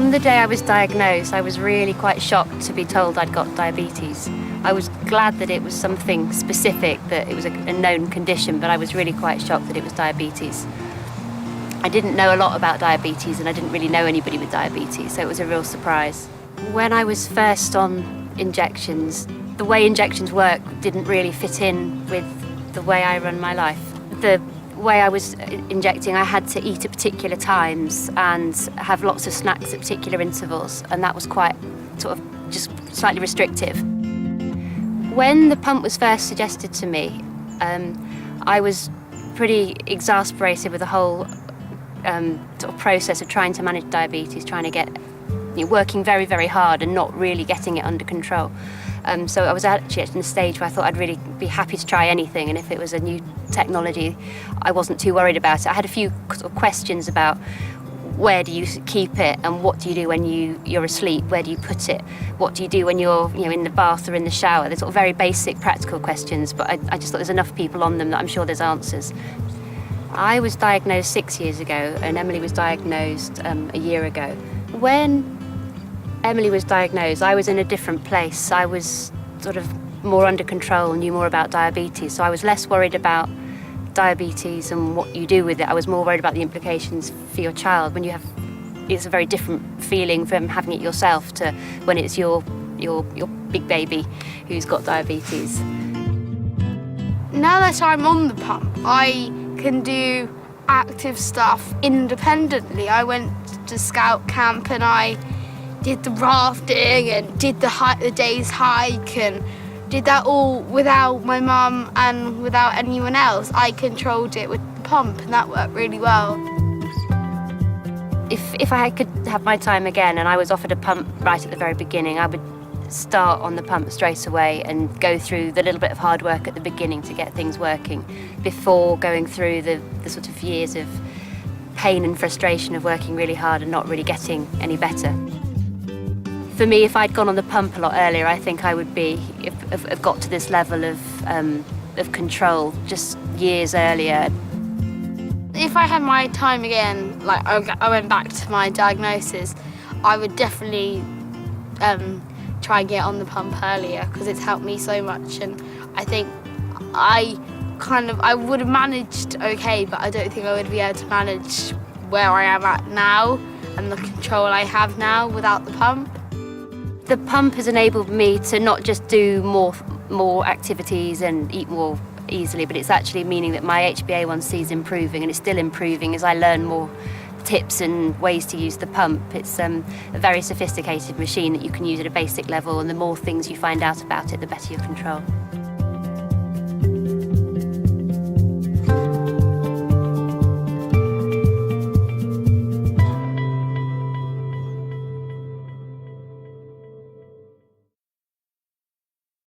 On the day I was diagnosed, I was really quite shocked to be told I'd got diabetes. I was glad that it was something specific, that it was a known condition, but I was really quite shocked that it was diabetes. I didn't know a lot about diabetes, and I didn't really know anybody with diabetes, so it was a real surprise. When I was first on injections, the way injections work didn't really fit in with the way I run my life. The way I was injecting, I had to eat at particular times and have lots of snacks at particular intervals, and that was quite sort of just slightly restrictive. When the pump was first suggested to me, I was pretty exasperated with the whole sort of process of trying to manage diabetes, trying to get, working very, very hard and not really getting it under control. So I was actually at a stage where I thought I'd really be happy to try anything, and if it was a new technology, I wasn't too worried about it. I had a few sort of questions about where do you keep it, and what do you do when you're asleep, where do you put it, what do you do when you're in the bath or in the shower. They're sort of very basic practical questions, but I just thought there's enough people on them that I'm sure there's answers. I was diagnosed 6 years ago, and Emily was diagnosed a year ago. When Emily was diagnosed, I was in a different place. I was sort of more under control, knew more about diabetes, so I was less worried about diabetes and what you do with it. I was more worried about the implications for your child. When you have, it's a very different feeling from having it yourself to when it's your big baby who's got diabetes. Now that I'm on the pump, I can do active stuff independently. I went to scout camp and I did the rafting and did the day's hike and did that all without my mum and without anyone else. I controlled it with the pump, and that worked really well. If I could have my time again and I was offered a pump right at the very beginning, I would start on the pump straight away and go through the little bit of hard work at the beginning to get things working before going through the sort of years of pain and frustration of working really hard and not really getting any better. For me, if I'd gone on the pump a lot earlier, I think I would have got to this level of control just years earlier. If I had my time again, like I went back to my diagnosis, I would definitely try and get on the pump earlier because it's helped me so much. And I think I would have managed okay, but I don't think I would be able to manage where I am at now and the control I have now without the pump. The pump has enabled me to not just do more activities and eat more easily, but it's actually meaning that my HbA1c is improving, and it's still improving as I learn more tips and ways to use the pump. It's a very sophisticated machine that you can use at a basic level, and the more things you find out about it, the better your control.